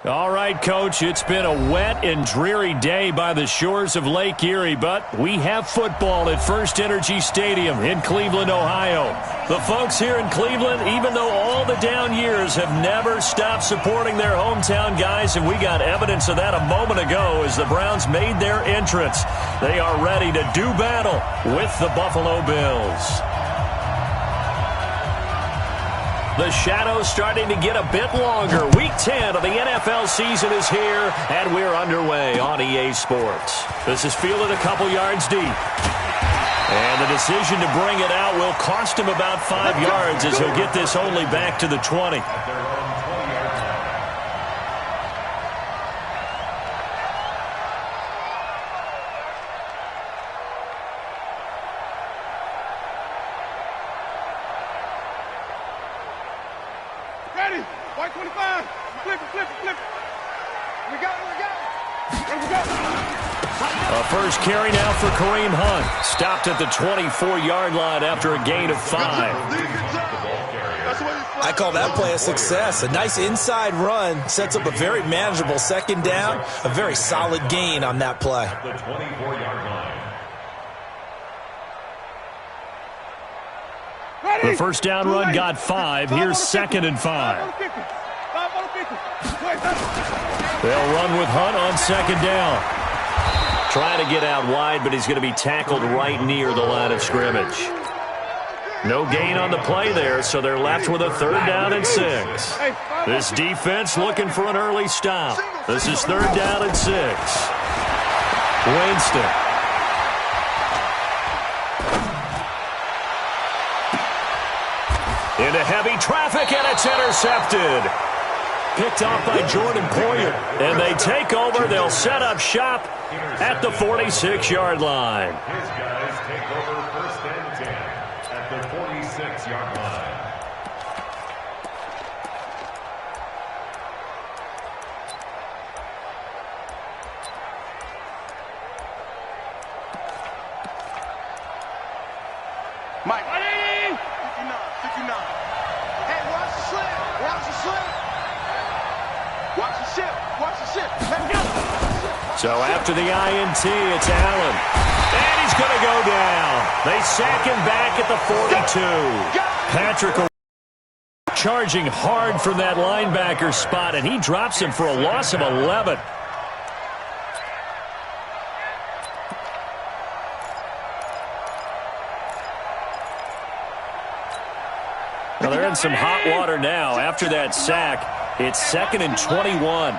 All right, Coach, it's been a wet and dreary day by the shores of Lake Erie, but we have football at First Energy Stadium in Cleveland, Ohio. The folks here in Cleveland, even though all the down years, have never stopped supporting their hometown guys, and we got evidence of that a moment ago as the Browns made their entrance. They are ready to do battle with the Buffalo Bills. The shadow's starting to get a bit longer. Week 10 of the NFL season is here, and we're underway on EA Sports. This is fielded a couple yards deep. And the decision to bring it out will cost him about 5 yards as he'll get this only back to the 20. White 25. Flip it. We got it. A first carry now for Kareem Hunt. Stopped at the 24-yard line after a gain of 5. I call that play a success. A nice inside run sets up a very manageable second down. A very solid gain on that play. The 24-yard line. The first down run got 5. Here's 2nd and 5. They'll run with Hunt on 2nd down. Trying to get out wide, but he's going to be tackled right near the line of scrimmage. No gain on the play there, so they're left with a 3rd down and 6. This defense looking for an early stop. This is 3rd down and 6. Winston. Into heavy traffic, and it's intercepted. Picked off by Jordan Poyer. And they take over. They'll set up shop at the 46-yard line. His guys take over 1st and 10 at the 46-yard line. Mike. 59. Hey, watch the slip. Watch the ship. Let's go. So after the INT, it's Allen. And he's going to go down. They sack him back at the 42. Patrick charging hard from that linebacker spot, and he drops him for a loss of 11. Well, they're in some hot water now. After that sack, it's 2nd and 21.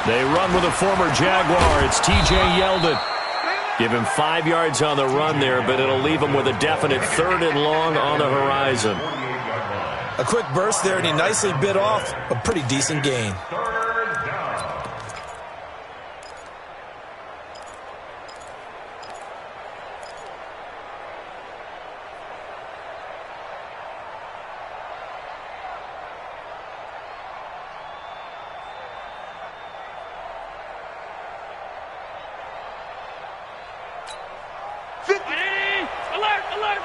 They run with a former Jaguar. It's T.J. Yeldon. Give him 5 yards on the run there, but it'll leave him with a definite 3rd and long on the horizon. A quick burst there, and he nicely bit off a pretty decent gain.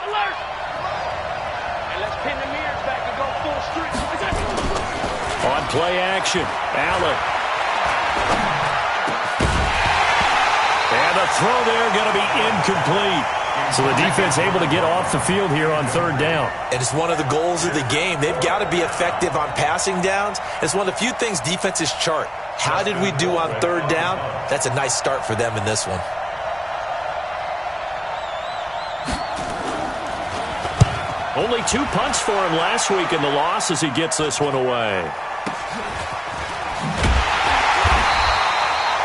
Alert! And let's pin the mirrors back and go full street. On play action, Allen. And the throw there going to be incomplete. So the defense able to get off the field here on 3rd down. And it's one of the goals of the game. They've got to be effective on passing downs. It's one of the few things defenses chart. How did we do on 3rd down? That's a nice start for them in this one. Only 2 punts for him last week in the loss as he gets this one away.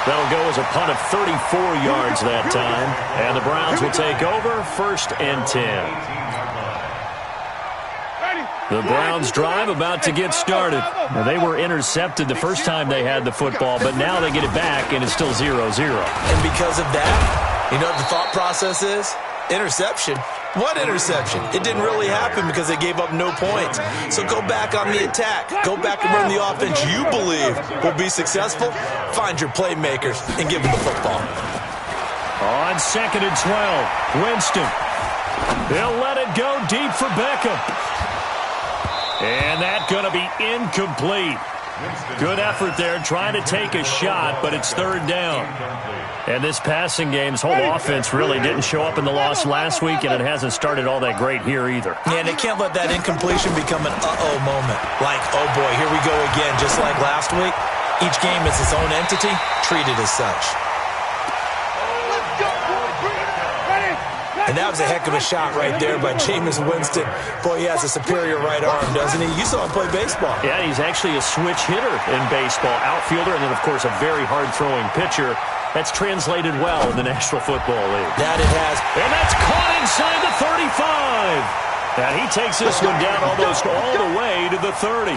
That'll go as a punt of 34 yards that time. And the Browns will take over 1st and 10. The Browns drive about to get started. Now, they were intercepted the first time they had the football, but now they get it back, and it's still 0-0. And because of that, you know what the thought process is? Interception. What interception? It didn't really happen because they gave up no points. So go back on the attack. Go back and run the offense you believe will be successful. Find your playmakers and give them the football. On 2nd and 12, Winston. They'll let it go deep for Beckham. And that's going to be incomplete. Good effort there, trying to take a shot, but it's third down. And this passing game's whole offense really didn't show up in the loss last week, and it hasn't started all that great here either. Yeah, and they can't let that incompletion become an uh-oh moment. Like, oh boy, here we go again, just like last week. Each game is its own entity, treated as such. And that was a heck of a shot right there by Jameis Winston. Boy, he has a superior right arm, doesn't he? You saw him play baseball. Yeah, he's actually a switch hitter in baseball. Outfielder, and then, of course, a very hard-throwing pitcher. That's translated well in the National Football League. That it has. And that's caught inside the 35. And he takes this one down almost all the way to the 30.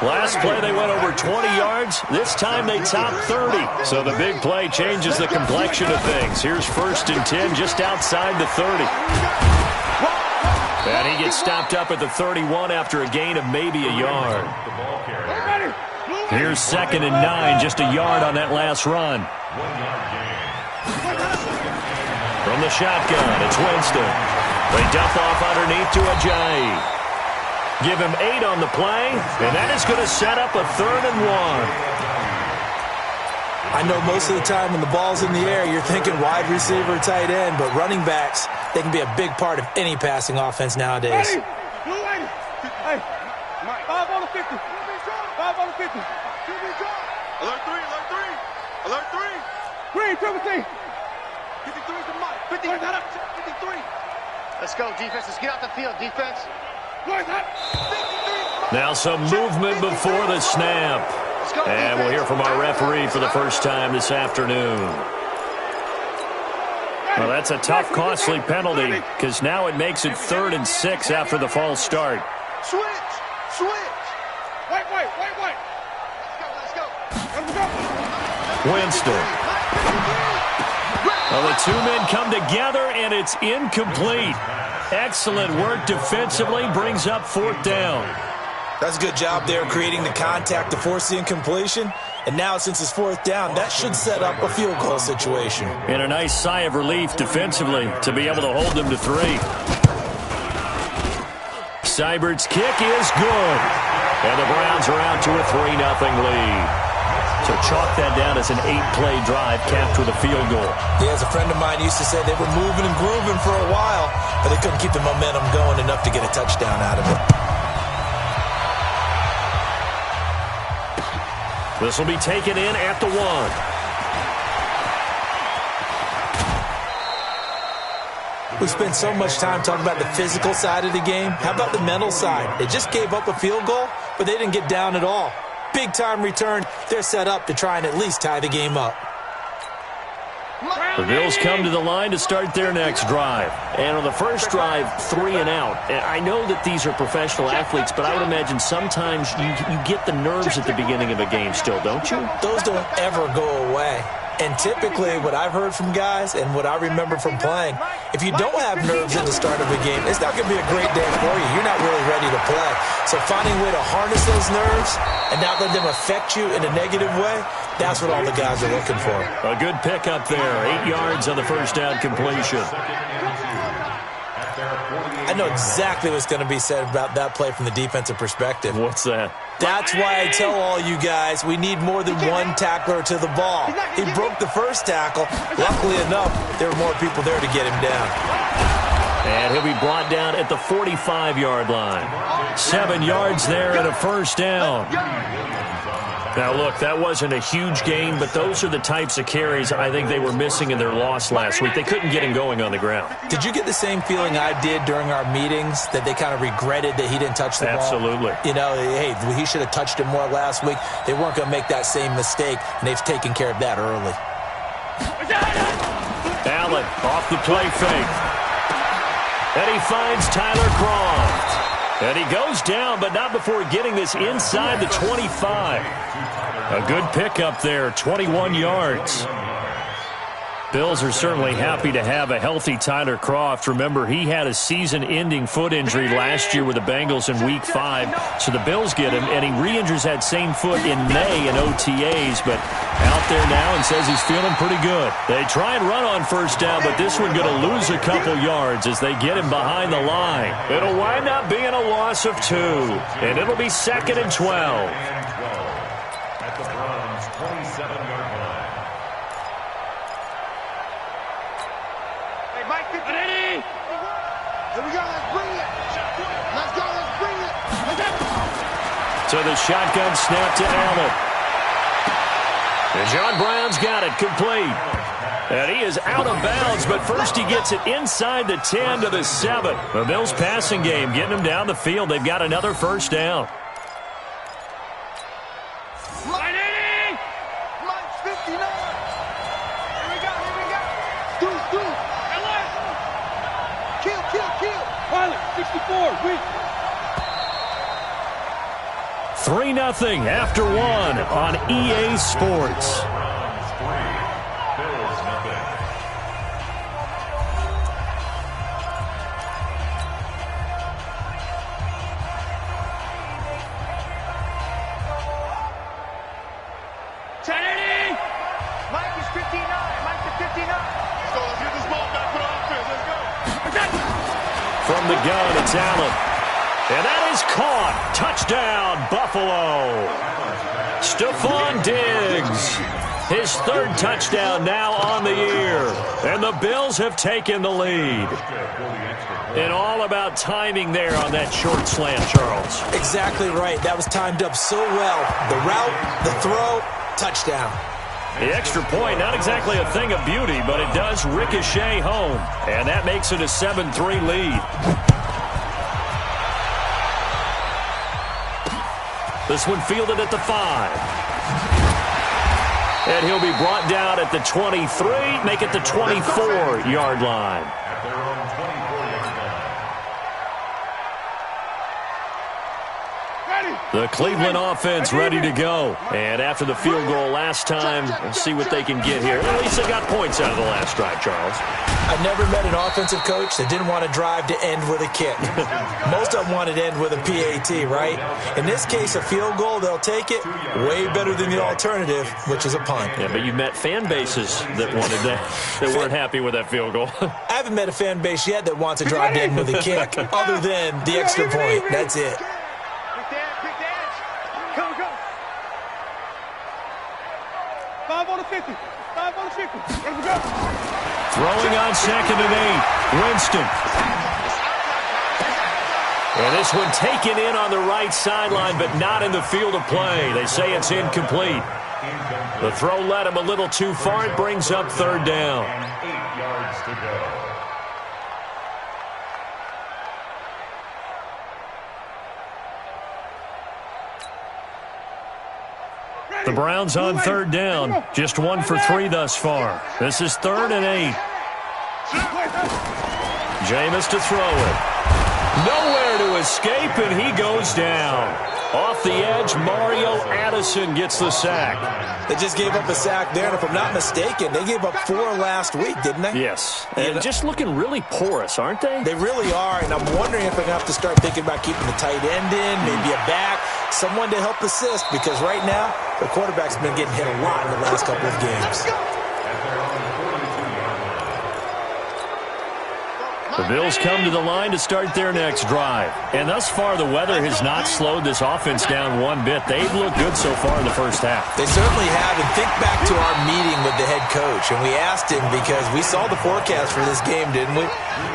Last play, they went over 20 yards. This time, they topped 30. So the big play changes the complexion of things. Here's 1st and 10 just outside the 30. And he gets stopped up at the 31 after a gain of maybe a yard. Here's 2nd and 9, just a yard on that last run. From the shotgun, it's Winston. They dump off underneath to Ajayi. Give him 8 on the play, and that is going to set up a 3rd and 1. I know most of the time when the ball's in the air, you're thinking wide receiver, tight end, but running backs, they can be a big part of any passing offense nowadays. Hey, 5 on the 50. 5 on the 50. Alert 3, alert 3. Alert 3. Green, 17. 53 is the mark. 53. Let's go, defense. Let's get out the field, defense. Now some movement before the snap. And we'll hear from our referee for the first time this afternoon. Well, that's a tough, costly penalty because now it makes it 3rd and 6 after the false start. Switch. Wait. Let's go. Winston. Well, the two men come together, and it's incomplete. Excellent work defensively, brings up 4th down. That's a good job there creating the contact to force the incompletion. And now, since it's 4th down, that should set up a field goal situation. And a nice sigh of relief defensively to be able to hold them to 3. Seibert's kick is good. And the Browns are out to a 3-0 lead. So chalk that down as an 8-play drive capped with a field goal. Yeah, as a friend of mine used to say, they were moving and grooving for a while, but they couldn't keep the momentum going enough to get a touchdown out of it. This will be taken in at the 1. We spent so much time talking about the physical side of the game. How about the mental side? They just gave up a field goal, but they didn't get down at all. Big-time return. They're set up to try and at least tie the game up. The Bills come to the line to start their next drive. And on the first drive, 3 and out. And I know that these are professional athletes, but I would imagine sometimes you get the nerves at the beginning of a game still, don't you? Those don't ever go away. And typically, what I've heard from guys and what I remember from playing, if you don't have nerves at the start of a game, it's not going to be a great day for you. You're not really ready to play. So finding a way to harness those nerves and not let them affect you in a negative way, that's what all the guys are looking for. A good pickup there. 8 yards on the first down completion. I know exactly what's going to be said about that play from the defensive perspective. What's that? That's why I tell all you guys we need more than one tackler to the ball. He broke the first tackle. Luckily enough, there were more people there to get him down. And he'll be brought down at the 45-yard line. 7 yards there and a first down. Now, look, that wasn't a huge gain, but those are the types of carries I think they were missing in their loss last week. They couldn't get him going on the ground. Did you get the same feeling I did during our meetings, that they kind of regretted that he didn't touch the ball? Absolutely. You know, hey, he should have touched it more last week. They weren't going to make that same mistake, and they've taken care of that early. Allen off the play fake. And he finds Tyler Kroft. And he goes down, but not before getting this inside the 25. A good pickup there, 21 yards. Bills are certainly happy to have a healthy Tyler Kroft. Remember, he had a season-ending foot injury last year with the Bengals in Week 5. So the Bills get him, and he re-injures that same foot in May in OTAs, but out there now and says he's feeling pretty good. They try and run on first down, but this one going to lose a couple yards as they get him behind the line. It'll wind up being a loss of 2, and it'll be 2nd and 12. with a shotgun snap to Allen. And John Brown's got it complete. And he is out of bounds, but first he gets it inside the 10 to the 7. The Bills passing game getting them down the field. They've got another first down. Mike's 59. Here we go. Do. Kill. Pilot, 64, weak. 3-0 after 1 on EA Sports. Bills nothing. Mike is 59. So let's get this ball back for the offense. Let's go. From the gun, it's Allen. And that is caught. Touchdown, Buffalo. Stephon Diggs. His third touchdown now on the year. And the Bills have taken the lead. And all about timing there on that short slant, Charles. Exactly right. That was timed up so well. The route, the throw, touchdown. The extra point, not exactly a thing of beauty, but it does ricochet home. And that makes it a 7-3 lead. This one fielded at the 5. And he'll be brought down at the 23, make it the 24-yard line. At their own 24-yard line. The Cleveland offense ready to go. And after the field goal last time, we'll see what they can get here. At least they got points out of the last drive, Charles. I've never met an offensive coach that didn't want to drive to end with a kick. Most of them wanted to end with a PAT, right? In this case, a field goal, they'll take it. Way better than the alternative, which is a punt. Yeah, but you've met fan bases that wanted that, that weren't happy with that field goal. I haven't met a fan base yet that wants to drive to end with a kick, other than the extra point. That's it. Quick dance. Come. 5 on the 50. 5 on the 50. Let's go. Throwing on 2nd and 8. Winston. And this one taken in on the right sideline, but not in the field of play. They say it's incomplete. The throw led him a little too far. It brings up 3rd down. 8 yards to go. The Browns on 3rd down. Just 1 for 3 thus far. This is 3rd and 8. Jameis to throw it. Nowhere to escape, and he goes down. Off the edge, Mario Addison gets the sack. They just gave up a sack there, and if I'm not mistaken, they gave up 4 last week, didn't they? Yes. And just looking really porous, aren't they? They really are, and I'm wondering if I'm going to have to start thinking about keeping the tight end in, maybe a back, someone to help assist, because right now, the quarterback's been getting hit a lot in the last couple of games. The Bills come to the line to start their next drive. And thus far, the weather has not slowed this offense down one bit. They've looked good so far in the first half. They certainly have. And think back to our meeting with the head coach. And we asked him, because we saw the forecast for this game, didn't we?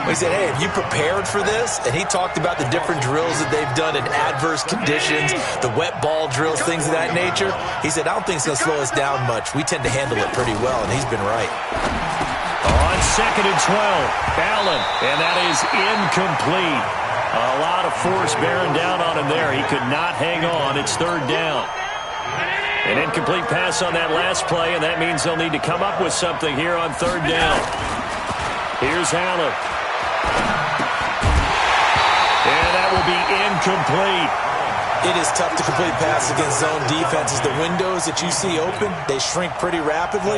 We said, hey, have you prepared for this? And he talked about the different drills that they've done in adverse conditions, the wet ball drills, things of that nature. He said, I don't think it's going to slow us down much. We tend to handle it pretty well, and he's been right. On 2nd and 12, Allen, and that is incomplete. A lot of force bearing down on him there. He could not hang on. It's 3rd down. An incomplete pass on that last play, and that means they'll need to come up with something here on 3rd down. Here's Allen. And that will be incomplete. It is tough to complete passes against zone defenses. The windows that you see open, they shrink pretty rapidly.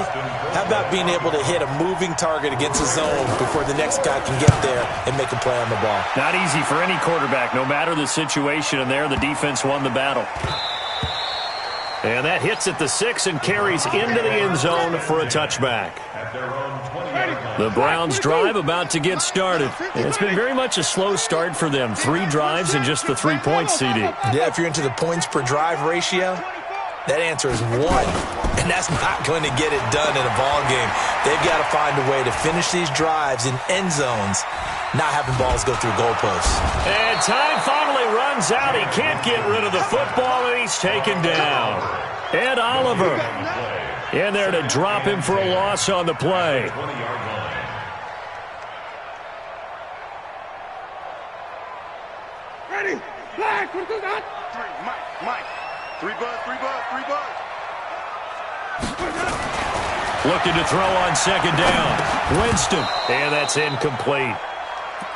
How about being able to hit a moving target against a zone before the next guy can get there and make a play on the ball? Not easy for any quarterback, no matter the situation, and there the defense won the battle. And that hits at the 6 and carries into the end zone for a touchback. The Browns drive about to get started. And it's been very much a slow start for them. 3 drives and just the 3 points, CD. Yeah, if you're into the points per drive ratio, that answer is 1. and that's not going to get it done in a ball game. They've got to find a way to finish these drives in end zones, not having balls go through goalposts. And time finally runs out. He can't get rid of the football, and he's taken down. Ed Oliver in there to drop him for a loss on the play. Ready? Flag. Mike. Three buzz. Looking to throw on second down. Winston. And that's incomplete.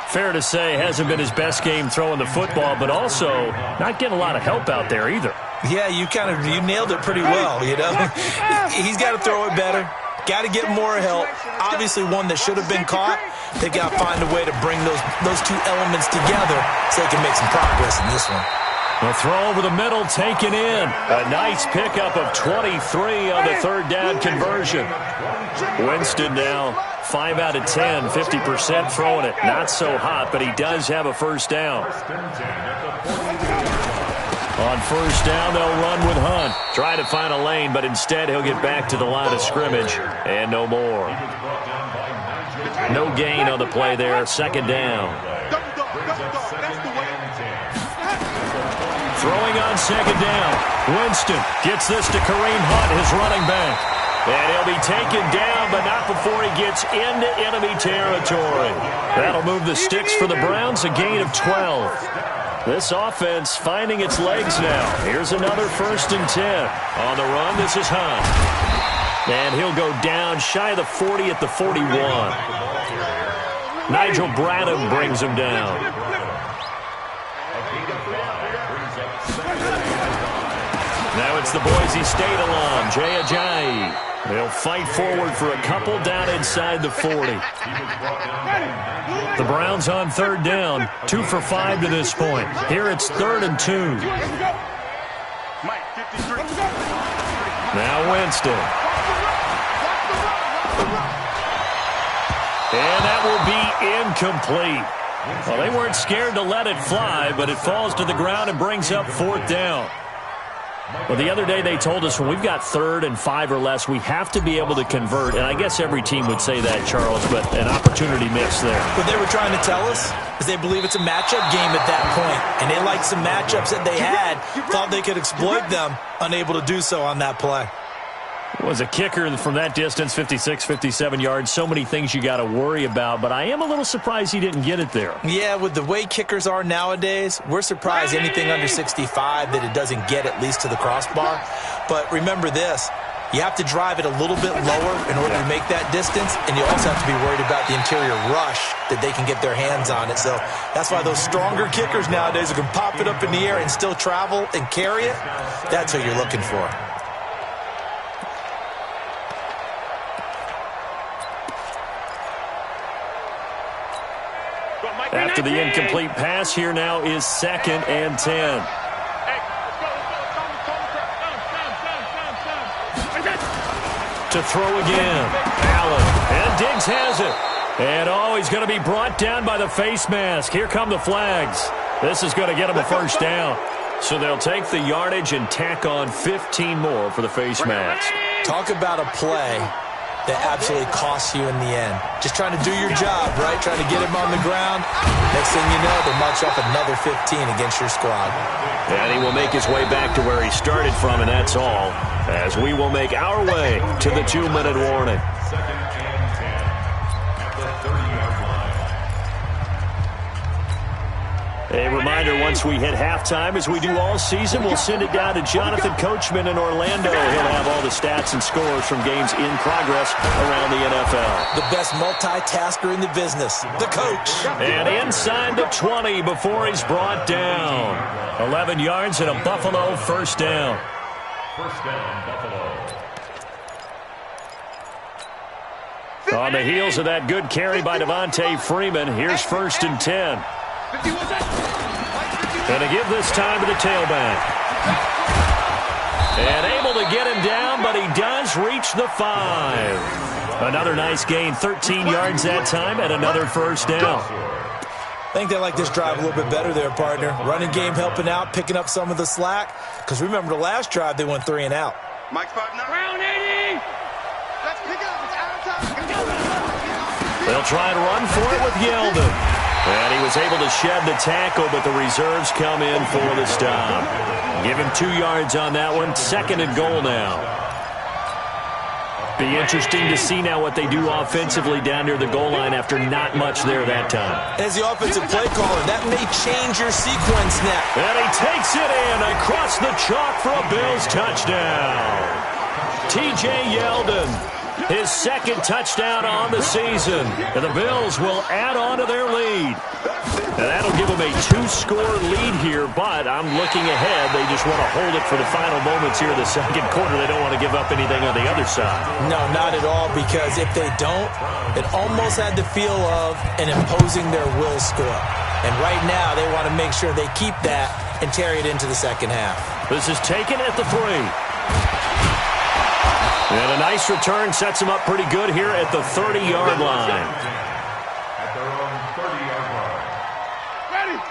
Fair to say, hasn't been his best game throwing the football, but also not getting a lot of help out there either. Yeah, you nailed it pretty well, you know. He's got to throw it better. Got to get more help. Obviously one that should have been caught. They've got to find a way to bring those two elements together so they can make some progress in this one. A throw over the middle taken in. A nice pickup of 23 on the third down conversion. Winston now 5 out of 10, 50% throwing it. Not so hot, but he does have a first down. On first down, they'll run with Hunt. Try to find a lane, but instead he'll get back to the line of scrimmage. And no more. No gain on the play there. Second down. Throwing on second down. Winston gets this to Kareem Hunt, his running back. And he'll be taken down, but not before he gets into enemy territory. That'll move the sticks for the Browns, a gain of 12. This offense finding its legs now. Here's another 1st and 10. On the run, this is Hunt. And he'll go down shy of the 40 at the 41. Nigel Bradham brings him down. Now it's the Boise State alum, Jay Ajayi. They'll fight forward for a couple down inside the 40. The Browns on third down, 2 for 5 to this point. Here it's 3rd and 2. Now Winston. And that will be incomplete. Well, they weren't scared to let it fly, but it falls to the ground and brings up 4th down. Well, the other day they told us when we've got 3rd and 5 or less, we have to be able to convert. And I guess every team would say that, Charles, but an opportunity missed there. What they were trying to tell us is they believe it's a matchup game at that point. And they liked some matchups that they had, thought they could exploit them, unable to do so on that play. Was a kicker from that distance, 56, 57 yards. So many things you got to worry about, but I am a little surprised he didn't get it there. Yeah, with the way kickers are nowadays, we're surprised anything under 65 that it doesn't get at least to the crossbar. But remember this, you have to drive it a little bit lower in order to make that distance, and you also have to be worried about the interior rush that they can get their hands on it. So that's why those stronger kickers nowadays who can pop it up in the air and still travel and carry it, that's what you're looking for. After the incomplete pass, here now is 2nd and 10. To throw again. Allen. And Diggs has it. And, he's going to be brought down by the face mask. Here come the flags. This is going to get him a first down. So they'll take the yardage and tack on 15 more for the face mask. Talk about a play that absolutely costs you in the end. Just trying to do your job, right? Trying to get him on the ground. Next thing you know, they march up another 15 against your squad. And he will make his way back to where he started from, and that's all, as we will make our way to the 2-minute warning. A reminder, once we hit halftime, as we do all season, we'll send it down to Jonathan Coachman in Orlando. He'll have all the stats and scores from games in progress around the NFL. The best multitasker in the business, the coach. And inside the 20 before he's brought down. 11 yards and a Buffalo first down. First down, Buffalo. On the heels of that good carry by Devontae Freeman, here's 1st and 10. Going to give this time to the tailback. And able to get him down, but he does reach the 5. Another nice gain, 13 yards that time, and another first down. I think they like this drive a little bit better there, partner. Running game helping out, picking up some of the slack. Because remember the last drive, they went 3 and out. Mike's 5'9". Round 80. Let's pick up. It's out of time. They'll try and run for it with Yeldon. And he was able to shed the tackle, but the reserves come in for the stop. Give him 2 yards on that one. 2nd and goal now. Be interesting to see now what they do offensively down near the goal line after not much there that time. As the offensive play caller, that may change your sequence now. And he takes it in across the chalk for a Bills touchdown. T.J. Yeldon, his 2nd touchdown on the season. And the Bills will add on to their lead. And that'll give them a 2-score lead here, but I'm looking ahead. They just want to hold it for the final moments here in the 2nd quarter. They don't want to give up anything on the other side. No, not at all, because if they don't, it almost had the feel of an imposing their will score. And right now, they want to make sure they keep that and carry it into the 2nd half. This is taken at the 3. And a nice return sets them up pretty good here at the 30-yard line. At their own 30-yard line.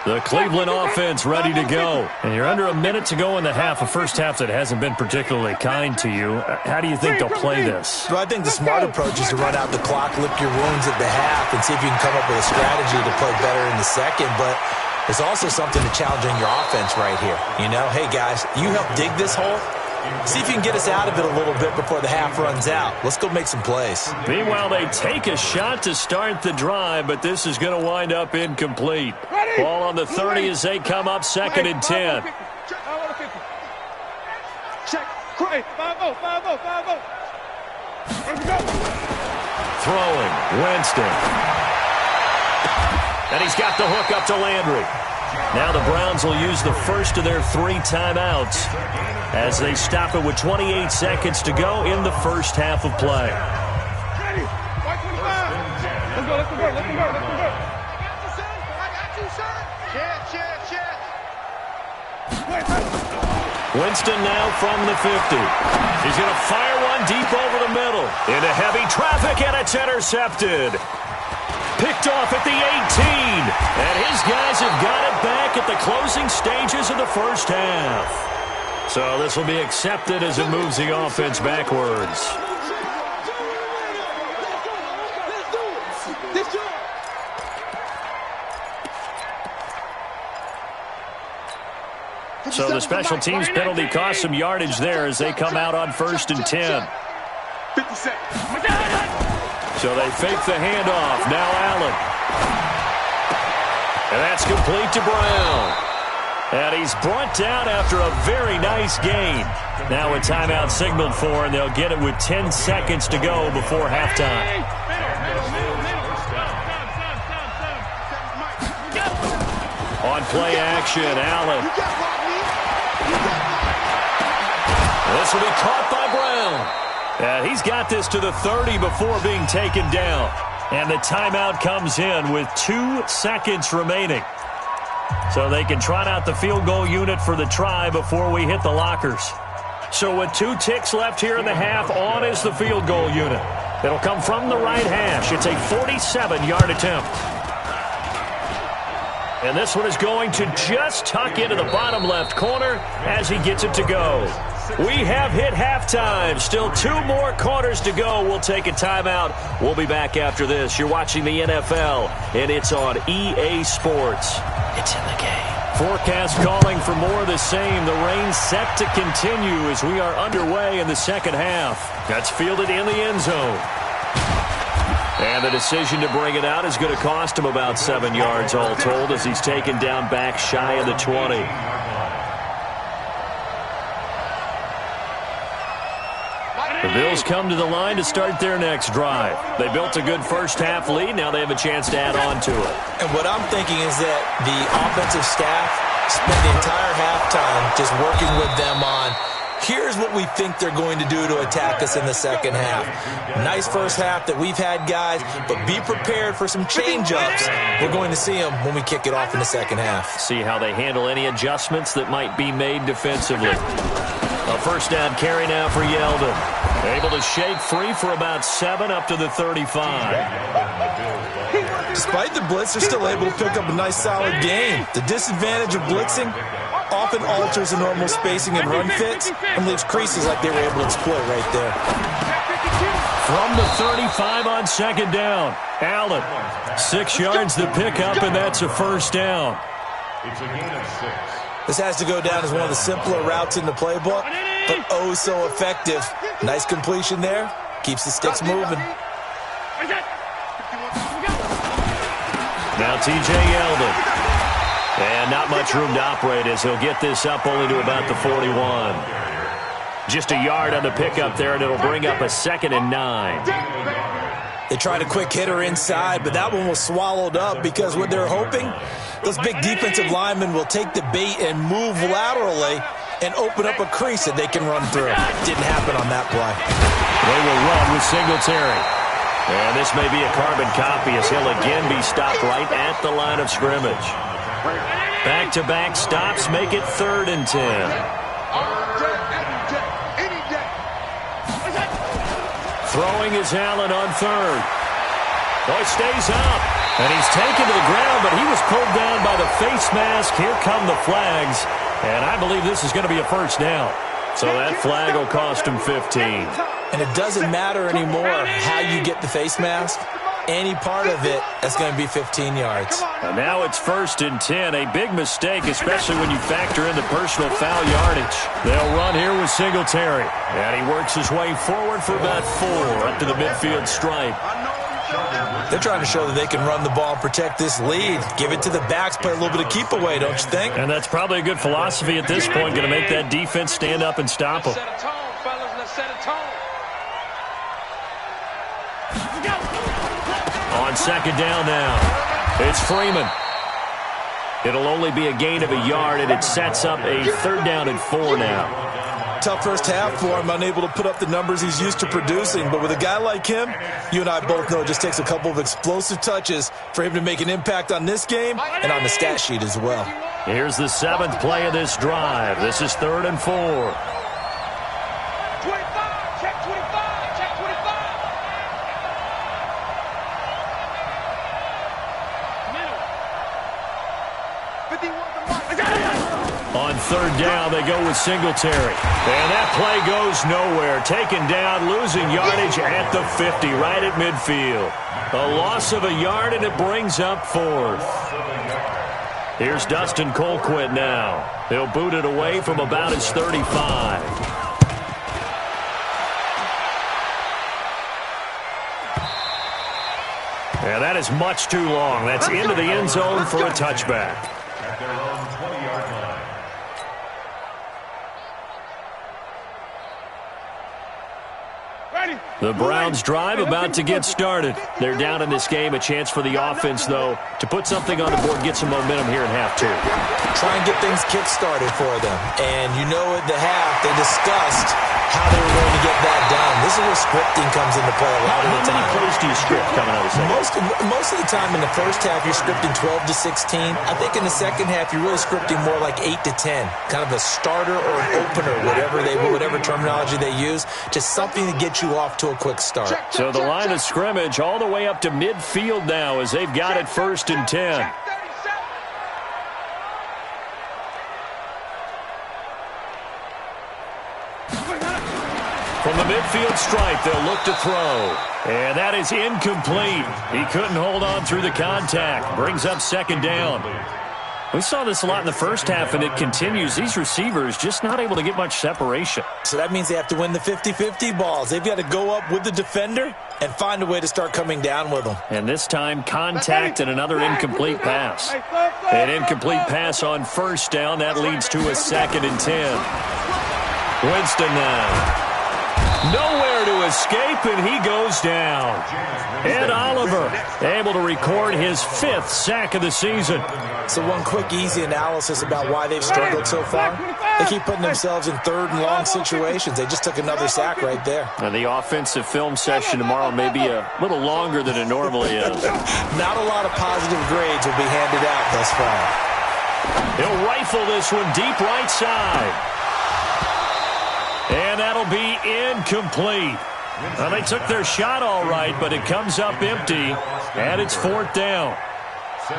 The Cleveland offense ready to go. And you're under a minute to go in the half, a first half that hasn't been particularly kind to you. How do you think they'll play this? Well, I think the smart approach is to run out the clock, lick your wounds at the half, and see if you can come up with a strategy to play better in the 2nd. But there's also something to challenging your offense right here. You know, hey, guys, you help dig this hole. See if you can get us out of it a little bit before the half runs out. Let's go make some plays. Meanwhile, they take a shot to start the drive, but this is going to wind up incomplete. Ball on the 30 as they come up 2nd and 10. Check. 5-0, 5-0, 5-0. Let's go. Throwing, Winston. And he's got the hook up to Landry. Now the Browns will use the first of their 3 timeouts as they stop it with 28 seconds to go in the first half of play. Ready. White 25. Let's go, let's go, let's go, let's go. I got you, son. Check. Winston now from the 50. He's going to fire one deep over the middle. Into heavy traffic, and it's intercepted. Picked off at the 18. And his guys have got it back at the closing stages of the first half. So this will be accepted as it moves the offense backwards. So the special teams penalty cost some yardage there as they come out on 1st and 10. 50 seconds. So they fake the handoff. Now Allen. And that's complete to Brown. And he's brought down after a very nice gain. Now a timeout signaled for, and they'll get it with 10 seconds to go before halftime. On play action, Allen. This will be caught by Brown. And he's got this to the 30 before being taken down. And the timeout comes in with 2 seconds remaining. So they can trot out the field goal unit for the try before we hit the lockers. So with 2 ticks left here in the half, on is the field goal unit. It'll come from the right hash. It's a 47-yard attempt. And this one is going to just tuck into the bottom left corner as he gets it to go. We have hit halftime. Still 2 more quarters to go. We'll take a timeout. We'll be back after this. You're watching the NFL, and it's on EA Sports. It's in the game. Forecast calling for more of the same. The rain set to continue as we are underway in the second half. That's fielded in the end zone. And the decision to bring it out is going to cost him about 7 yards all told as he's taken down back shy of the 20. The Bills come to the line to start their next drive. They built a good first half lead. Now they have a chance to add on to it. And what I'm thinking is that the offensive staff spent the entire halftime just working with them on, here's what we think they're going to do to attack us in the second half. Nice first half that we've had, guys, but be prepared for some change-ups. We're going to see them when we kick it off in the second half. See how they handle any adjustments that might be made defensively. A first down carry now for Yeldon. Able to shake free for about 7 up to the 35. Despite the blitz, they're still able to pick up a nice solid gain. The disadvantage of blitzing, often alters the normal spacing and run fits and leaves creases like they were able to exploit right there. From the 35 on second down, Allen. 6 yards the pickup, and that's a first down. It's a gain of 6. This has to go down as one of the simpler routes in the playbook, but oh so effective. Nice completion there. Keeps the sticks moving. Now T.J. Yeldon. And not much room to operate as he'll get this up only to about the 41. Just a yard on the pickup there, and it'll bring up a 2nd and 9. They tried a quick hitter inside, but that one was swallowed up because what they're hoping, those big defensive linemen will take the bait and move laterally and open up a crease that they can run through. Didn't happen on that play. They will run with Singletary. And this may be a carbon copy as he'll again be stopped right at the line of scrimmage. Back-to-back stops make it 3rd and 10. Throwing is Allen on 3rd. Boy, stays up. And he's taken to the ground, but he was pulled down by the face mask. Here come the flags. And I believe this is going to be a first down. So that flag will cost him 15. And it doesn't matter anymore how you get the face mask. Any part of it, that's going to be 15 yards. And now it's 1st and 10. A big mistake, especially when you factor in the personal foul yardage. They'll run here with Singletary. And he works his way forward for about 4 up to the midfield stripe. They're trying to show that they can run the ball and protect this lead. Give it to the backs, play a little bit of keep away, don't you think? And that's probably a good philosophy at this point, going to make that defense stand up and stop them. Set a tone, fellas. Let's set a tone. On second down now, it's Freeman. It'll only be a gain of a yard, and it sets up a 3rd down and 4 now. Tough first half for him, unable to put up the numbers he's used to producing. But with a guy like him, you and I both know it just takes a couple of explosive touches for him to make an impact on this game and on the stat sheet as well. Here's the 7th play of this drive. This is 3rd and 4. 25, check 25, check 25. Middle. 51 to mark. On 3rd down, they go with Singletary. And that play goes nowhere. Taken down, losing yardage at the 50, right at midfield. A loss of a yard, and it brings up 4th. Here's Dustin Colquitt now. He'll boot it away from about his 35. And that is much too long. That's into the end zone for a touchback. At their own 20-yard line. The Browns drive about to get started. They're down in this game. A chance for the offense, though, to put something on the board, get some momentum here in half 2. Try and get things kick-started for them. And you know at the half, they discussed how they were going to get that done. This is where scripting comes into play a lot of the time. How many plays do you script coming out of the second? Most of the time in the first half, you're scripting 12 to 16. I think in the second half, you're really scripting more like 8 to 10. Kind of a starter or an opener, whatever terminology they use. Just something to get you off to a quick start. So the line of scrimmage all the way up to midfield now as they've got it 1st and 10. From the midfield stripe, they'll look to throw. And that is incomplete. He couldn't hold on through the contact. Brings up 2nd down. We saw this a lot in the first half, and it continues. These receivers just not able to get much separation. So that means they have to win the 50-50 balls. They've got to go up with the defender and find a way to start coming down with them. And this time, contact and another incomplete pass. An incomplete pass on 1st down. That leads to a 2nd and 10. Winston now. Nowhere to escape, and he goes down. Ed Oliver able to record his 5th sack of the season. So one quick, easy analysis about why they've struggled so far. They keep putting themselves in 3rd and long situations. They just took another sack right there. And the offensive film session tomorrow may be a little longer than it normally is. Not a lot of positive grades will be handed out thus far. He'll rifle this one deep right side. And that'll be incomplete. Well, they took their shot all right, but it comes up empty, and it's 4th down.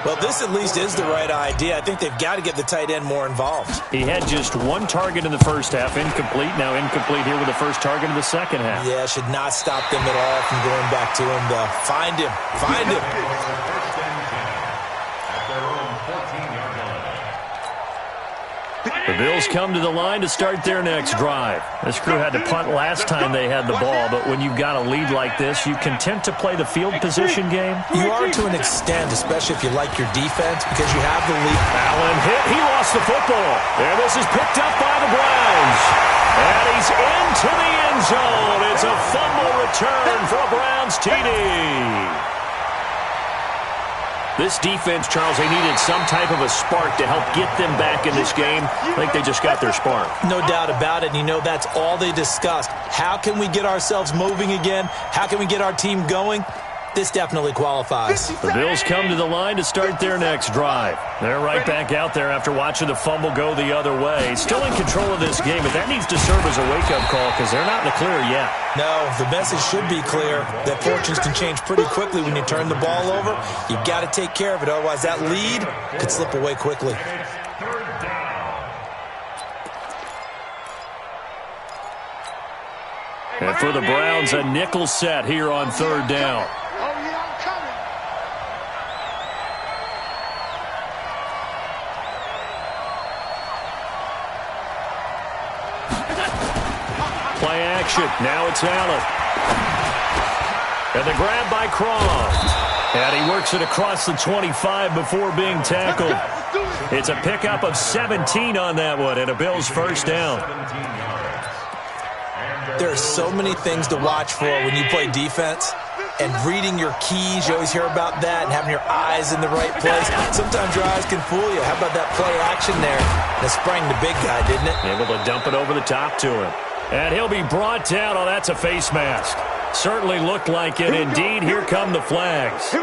Well, this at least is the right idea. I think they've got to get the tight end more involved. He had just one target in the first half, incomplete. Now incomplete here with the first target in the second half. Yeah, should not stop them at all from going back to him, though. Find him. Find him. The Bills come to the line to start their next drive. This crew had to punt last time they had the ball, but when you've got a lead like this, you content to play the field position game? You are to an extent, especially if you like your defense, because you have the lead. Allen hit. He lost the football. And this is picked up by the Browns. And he's into the end zone. It's a fumble return for a Browns TD. This defense, Charles, they needed some type of a spark to help get them back in this game. I think they just got their spark. No doubt about it. And you know, that's all they discussed. How can we get ourselves moving again? How can we get our team going? This definitely qualifies. The Bills come to the line to start their next drive. They're right back out there after watching the fumble go the other way. Still in control of this game, but that needs to serve as a wake-up call because they're not in the clear yet. No, the message should be clear that fortunes can change pretty quickly when you turn the ball over. You've got to take care of it, otherwise that lead could slip away quickly. And for the Browns, a nickel set here on third down. Play action. Now it's Allen. And the grab by Croft. And he works it across the 25 before being tackled. It's a pickup of 17 on that one and a Bills first down. There are so many things to watch for when you play defense. And reading your keys, you always hear about that, and having your eyes in the right place. Sometimes your eyes can fool you. How about that play action there? That sprang the big guy, didn't it? Able to dump it over the top to him. And he'll be brought down. Oh, that's a face mask. Certainly looked like it. Indeed, here come the flags.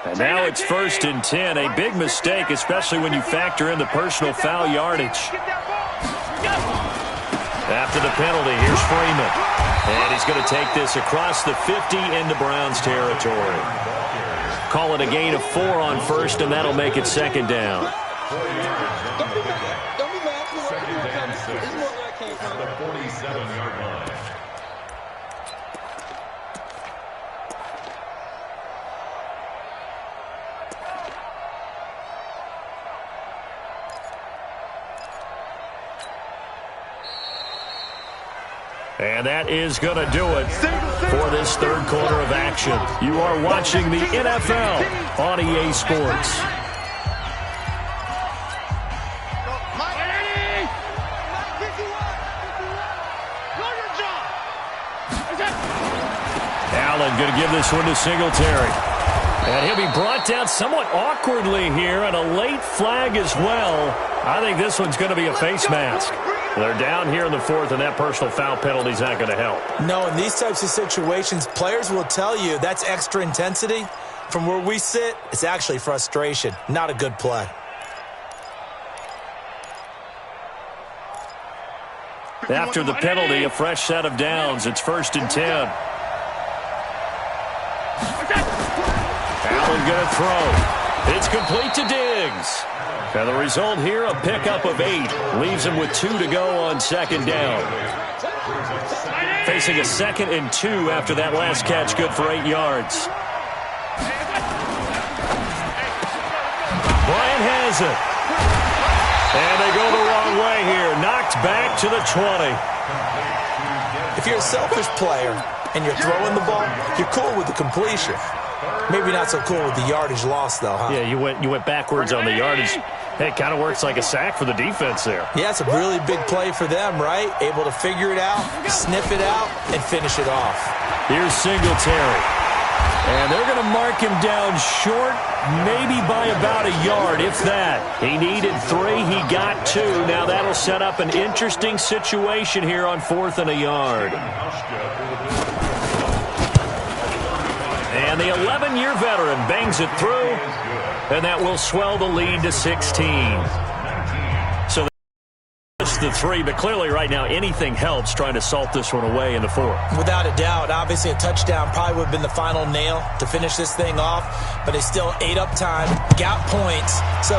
And now it's 1st and 10. A big mistake, especially when you factor in the personal foul yardage. After the penalty, here's Freeman. And he's going to take this across the 50 into Browns territory. Call it a gain of 4 on first, and that'll make it second down. Don't be mad. It's more where I came from. The 47-yard line. And that is going to do it for this third quarter of action. You are watching the NFL on EA Sports. Allen going to give this one to Singletary. And he'll be brought down somewhat awkwardly here, and a late flag as well. I think this one's going to be a face mask. They're down here in the fourth, and that personal foul penalty is not going to help. No, in these types of situations, players will tell you that's extra intensity. From where we sit, it's actually frustration, not a good play. After the penalty, a fresh set of downs. It's 1st and 10. Allen going to throw. It's complete to Diggs. And the result here, a pickup of 8. Leaves him with 2 to go on second down. Facing a 2nd and 2 after that last catch, good for 8 yards. Bryant has it. And they go the wrong way here. Knocked back to the 20. If you're a selfish player and you're throwing the ball, you're cool with the completion. Maybe not so cool with the yardage loss, though, huh? Yeah, you went backwards on the yardage. Hey, it kind of works like a sack for the defense there. Yeah, it's a really big play for them, right? Able to figure it out, sniff it out, and finish it off. Here's Singletary. And they're going to mark him down short, maybe by about a yard, if that. He needed 3. He got 2. Now that'll set up an interesting situation here on 4th and a yard. And the 11-year veteran bangs it through, and that will swell the lead to 16. So the missed the three, but clearly right now anything helps trying to salt this one away in the fourth. Without a doubt, obviously a touchdown probably would have been the final nail to finish this thing off, but they still ate up time, got points. So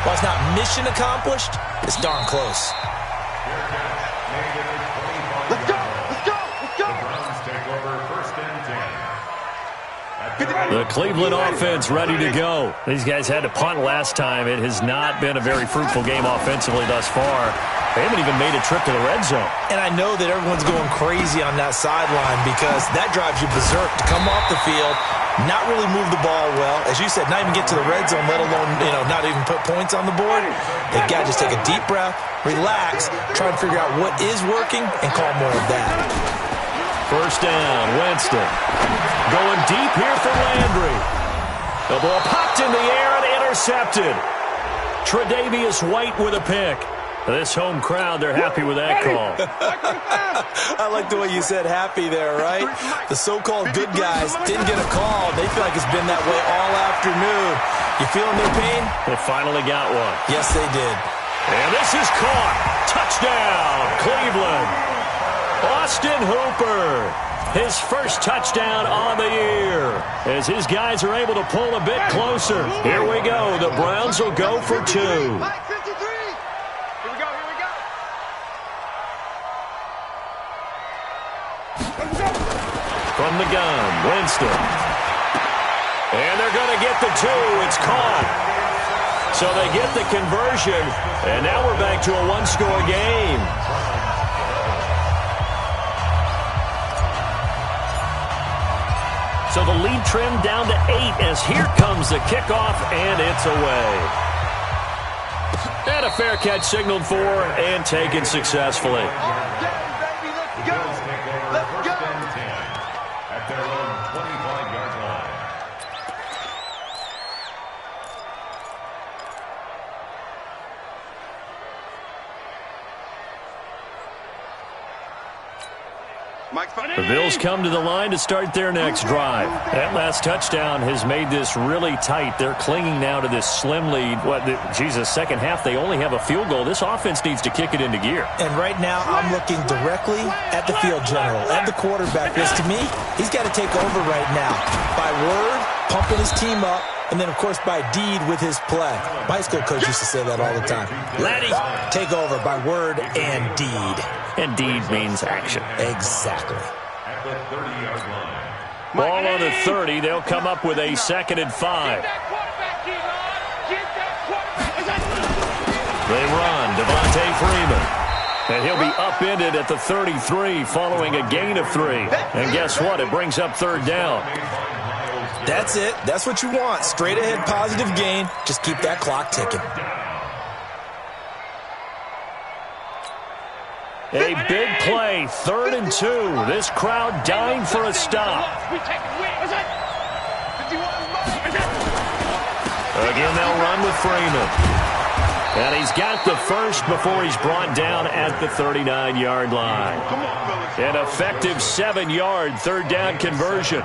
while it's not mission accomplished, it's darn close. Let's go! Let's go! Let's go! Browns take over 1st and 10. The Cleveland offense ready to go. These guys had to punt last time. It has not been a very fruitful game offensively thus far. They haven't even made a trip to the red zone. And I know that everyone's going crazy on that sideline because that drives you berserk to come off the field, not really move the ball well. As you said, not even get to the red zone, let alone, not even put points on the board. They've got to just take a deep breath, relax, try and figure out what is working, and call more of that. First down, Winston. Going deep here for Landry. The ball popped in the air and intercepted. Tre'Davious White with a pick. This home crowd, they're happy with that call. I like the way you said happy there, right? The so-called good guys didn't get a call. They feel like it's been that way all afternoon. You feeling their pain? They finally got one. Yes, they did. And this is caught. Touchdown, Cleveland. Austin Hooper, his first touchdown on the year. As his guys are able to pull a bit closer. Here we go. The Browns will go for two. Mike 53. Here we go. Here we go. From the gun, Winston. And they're going to get the two. It's caught. So they get the conversion. And now we're back to a one-score game. So the lead trimmed down to 8 as here comes the kickoff, and it's away. And a fair catch signaled for and taken successfully. The Bills take over 1st and 10 at their own 25-yard line. The Bills come to the line to start their next drive. That last touchdown has made this really tight. They're clinging now to this slim lead. Second half, they only have a field goal. This offense needs to kick it into gear. And right now, I'm looking directly at the field general, at the quarterback. Because to me, he's got to take over right now. By word, pumping his team up, and then, of course, by deed with his play. My high school coach used to say that all the time. Laddie, take over by word and deed. And deed means action. Exactly. At the 30-yard line. Ball on the 30. They'll come up with a 2nd and 5. They run. Devontae Freeman. And he'll be upended at the 33 following a gain of 3. And guess what? It brings up 3rd down. That's it. That's what you want. Straight ahead positive gain. Just keep that clock ticking. A big play, 3rd and 2. This crowd dying for a stop. Again, they'll run with Freeman. And he's got the first before he's brought down at the 39-yard line. An effective 7-yard 3rd down conversion.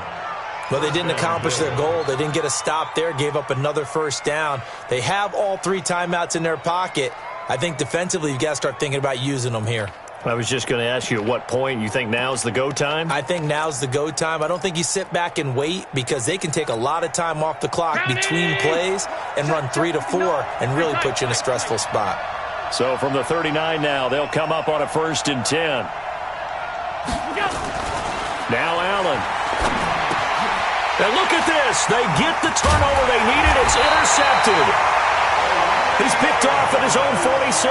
Well, they didn't accomplish their goal. They didn't get a stop there, gave up another 1st down. They have all 3 timeouts in their pocket. I think defensively, you've got to start thinking about using them here. I was just going to ask you at what point you think now's the go time? I think now's the go time. I don't think you sit back and wait because they can take a lot of time off the clock between plays and run 3 to 4 and really put you in a stressful spot. So from the 39 now, they'll come up on a 1st and 10. Now Allen. And look at this. They get the turnover they needed. It's intercepted. He's picked off at his own 46.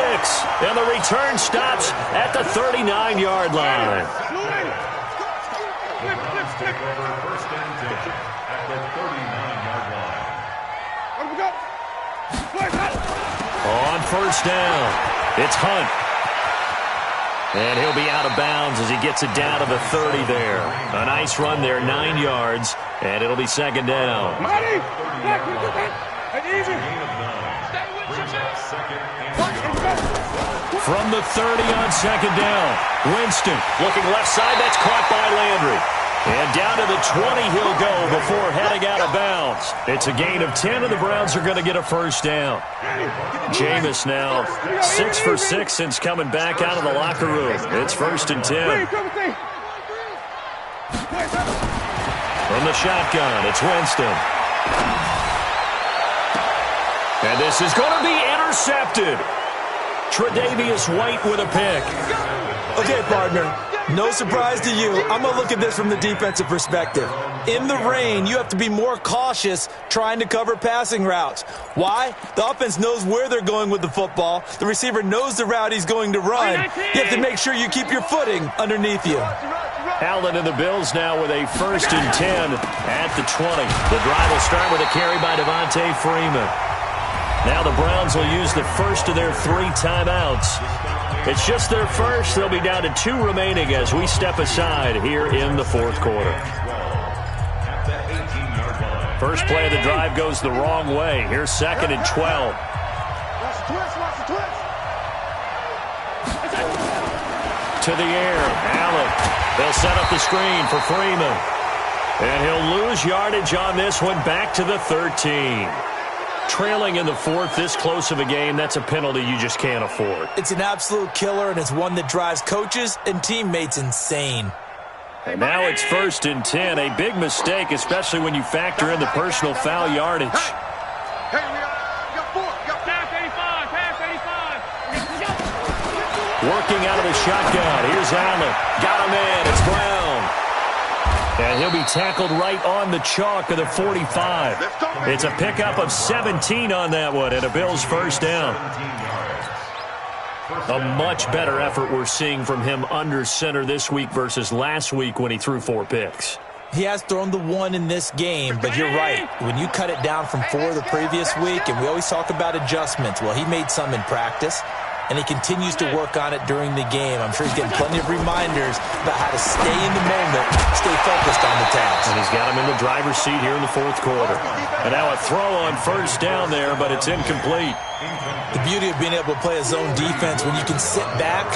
And the return stops at the 39-yard line. The Browns take over 1st and 10 at the 39-yard line. On 1st down, it's Hunt. And he'll be out of bounds as he gets it down to the 30 there. A nice run there, 9 yards, and it'll be 2nd down. From the 30 on 2nd down, Winston looking left side. That's caught by Landry. And down to the 20 he'll go before heading out of bounds. It's a gain of 10, and the Browns are going to get a first down. Jameis now 6 for 6 since coming back out of the locker room. It's 1st and 10. From the shotgun, it's Winston. And this is going to be intercepted. Tre'Davious White with a pick. Okay, partner, no surprise to you. I'm going to look at this from the defensive perspective. In the rain, you have to be more cautious trying to cover passing routes. Why? The offense knows where they're going with the football. The receiver knows the route he's going to run. You have to make sure you keep your footing underneath you. Allen and the Bills now with a 1st and 10 at the 20. The drive will start with a carry by Devontae Freeman. Now the Browns will use the first of their 3 timeouts. It's just their first. They'll be down to 2 remaining as we step aside here in the 4th quarter. First play of the drive goes the wrong way. Here's 2nd and 12. To the air, Allen. They'll set up the screen for Freeman. And he'll lose yardage on this one, back to the 13. Trailing in the 4th, this close of a game, that's a penalty you just can't afford. It's an absolute killer, and it's one that drives coaches and teammates insane. And now it's 1st and 10. A big mistake, especially when you factor in the personal foul yardage. Hey, we got 4. We got pass 85. Pass 85. Working out of the shotgun. Here's Allen. Got him in. It's Brown. And he'll be tackled right on the chalk of the 45. It's a pickup of 17 on that one, and a Bills first down. A much better effort we're seeing from him under center this week versus last week when he threw 4 picks. He has thrown the 1 in this game, but you're right. When you cut it down from 4 the previous week, and we always talk about adjustments, well, he made some in practice, and he continues to work on it during the game. I'm sure he's getting plenty of reminders about how to stay in the moment, stay focused on the task. And he's got him in the driver's seat here in the 4th quarter. And now a throw on first down there, but it's incomplete. The beauty of being able to play a zone defense, when you can sit back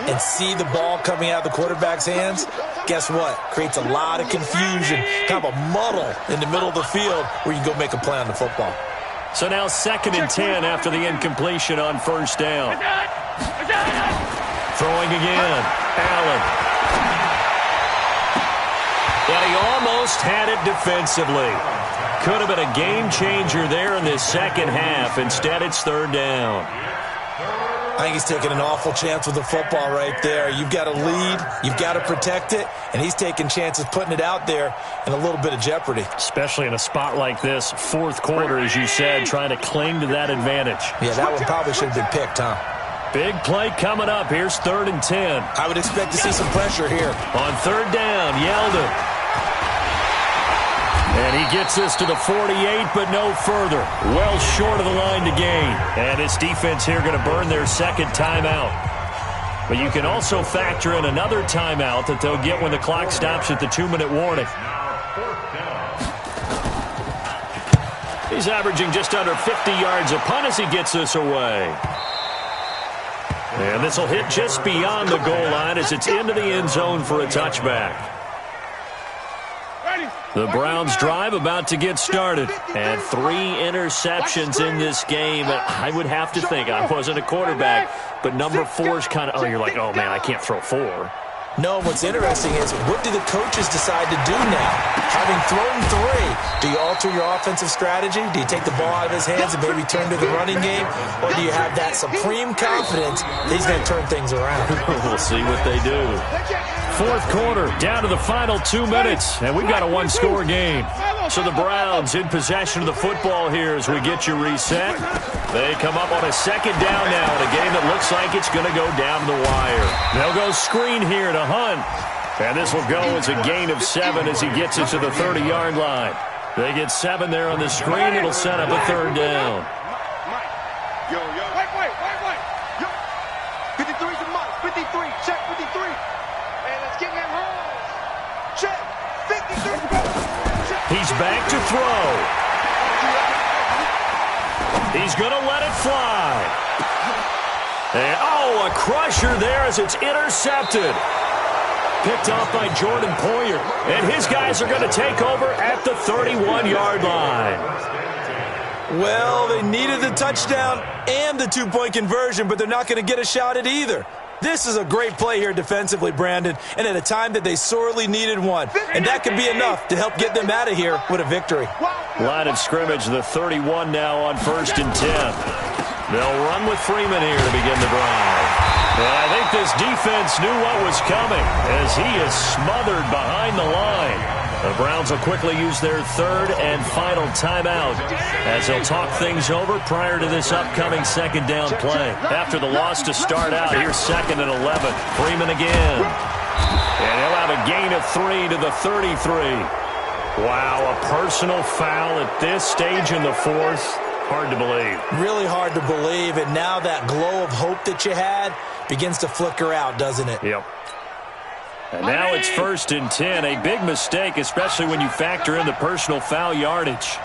and see the ball coming out of the quarterback's hands, guess what? Creates a lot of confusion, kind of a muddle in the middle of the field where you can go make a play on the football. So now 2nd and 10 after the incompletion on first down. Throwing again. Allen. And he almost had it defensively. Could have been a game changer there in this second half. Instead, it's 3rd down. I think he's taking an awful chance with the football right there. You've got to lead, you've got to protect it, and he's taking chances putting it out there in a little bit of jeopardy. Especially in a spot like this, 4th quarter, as you said, trying to cling to that advantage. Yeah, that one probably should have been picked, huh? Big play coming up. Here's 3rd and 10. I would expect to see some pressure here. On 3rd down, Yeldon. And he gets this to the 48, but no further. Well short of the line to gain. And this defense here going to burn their 2nd timeout. But you can also factor in another timeout that they'll get when the clock stops at the 2-minute warning. He's averaging just under 50 yards a punt as he gets this away. And this will hit just beyond the goal line as it's into the end zone for a touchback. The Browns drive about to get started. And 3 interceptions in this game. I would have to think, I wasn't a quarterback, but number 4 is kind of, you're like, oh, man, I can't throw 4. No, what's interesting is what do the coaches decide to do now? Having thrown 3, do you alter your offensive strategy? Do you take the ball out of his hands and maybe turn to the running game? Or do you have that supreme confidence that he's going to turn things around? We'll see what they do. 4th quarter, down to the final 2 minutes, and we've got a 1-score game. So the Browns in possession of the football here as we get you reset. They come up on a 2nd down now in a game that looks like it's going to go down the wire. They'll go screen here to Hunt. And this will go as a gain of 7 as he gets it to the 30-yard line. They get 7 there on the screen. It'll set up a 3rd down. Yo. Wait. Yo. 53's a Mike. 53. Check 53. And let's get that home. Check. 53. He's back to throw. He's going to let it fly. And, a crusher there as it's intercepted. picked off by Jordan Poyer. And his guys are going to take over at the 31-yard line. Well, they needed the touchdown and the two-point conversion, but they're not going to get a shot at either. This is a great play here defensively, Brandon, and at a time that they sorely needed one. And that could be enough to help get them out of here with a victory. Line of scrimmage, the 31 now on 1st and 10. They'll run with Freeman here to begin the drive. And I think this defense knew what was coming as he is smothered behind the line. The Browns will quickly use their 3rd and final timeout as they'll talk things over prior to this upcoming 2nd down play. After the loss to start out, here's 2nd and 11. Freeman again. And he'll have a gain of 3 to the 33. Wow, a personal foul at this stage in the 4th. Hard to believe. Really hard to believe, and now that glow of hope that you had begins to flicker out, doesn't it? Yep. And now it's 1st and 10. A big mistake, especially when you factor in the personal foul yardage.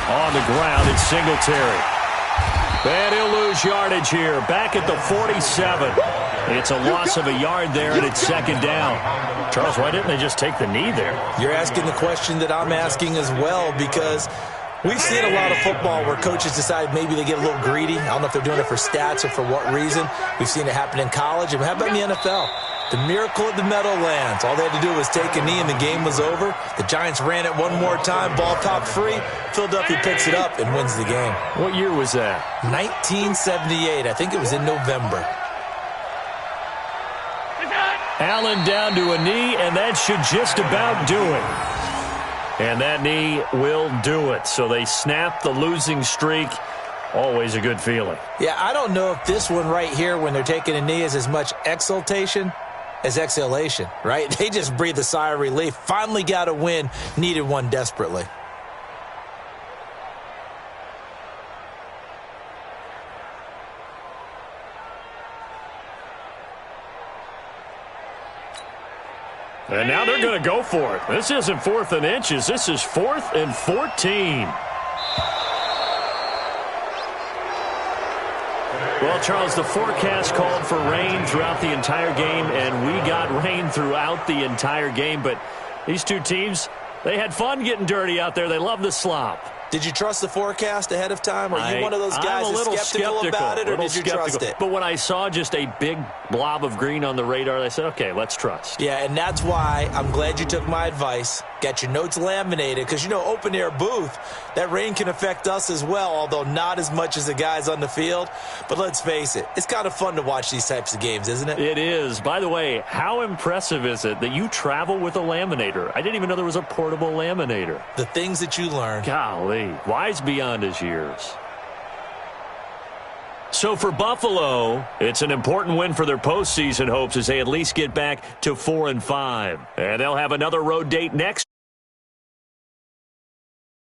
On the ground, it's Singletary. And he'll lose yardage here. Back at the 47. It's a loss of a yard there, and it's 2nd down. Charles, why didn't they just take the knee there? You're asking the question that I'm asking as well, because we've seen a lot of football where coaches decide maybe they get a little greedy. I don't know if they're doing it for stats or for what reason. We've seen it happen in college. And how about in the NFL? The miracle of the Meadowlands. All they had to do was take a knee and the game was over. The Giants ran it one more time. Ball popped free. Philadelphia picks it up and wins the game. What year was that? 1978. I think it was in November. Allen down to a knee, and that should just about do it. And that knee will do it. So they snap the losing streak. Always a good feeling. Yeah, I don't know if this one right here, when they're taking a knee, is as much exultation as exhalation, right? They just breathe a sigh of relief. Finally got a win. Needed one desperately. And now they're going to go for it. This isn't 4th and inches. This is 4th and 14. Well, Charles, the forecast called for rain throughout the entire game, and we got rain throughout the entire game. But these two teams, they had fun getting dirty out there. They love the slop. Did you trust the forecast ahead of time? Are you one of those guys that's skeptical about it, or did you trust it? But when I saw just a big blob of green on the radar, I said, okay, let's trust. Yeah, and that's why I'm glad you took my advice. Get your notes laminated, because, you know, open-air booth, that rain can affect us as well, although not as much as the guys on the field. But let's face it, it's kind of fun to watch these types of games, isn't it? It is. By the way, how impressive is it that you travel with a laminator? I didn't even know there was a portable laminator. The things that you learn. Golly, wise beyond his years. So for Buffalo, it's an important win for their postseason hopes as they at least get back to 4-5. And they'll have another road date next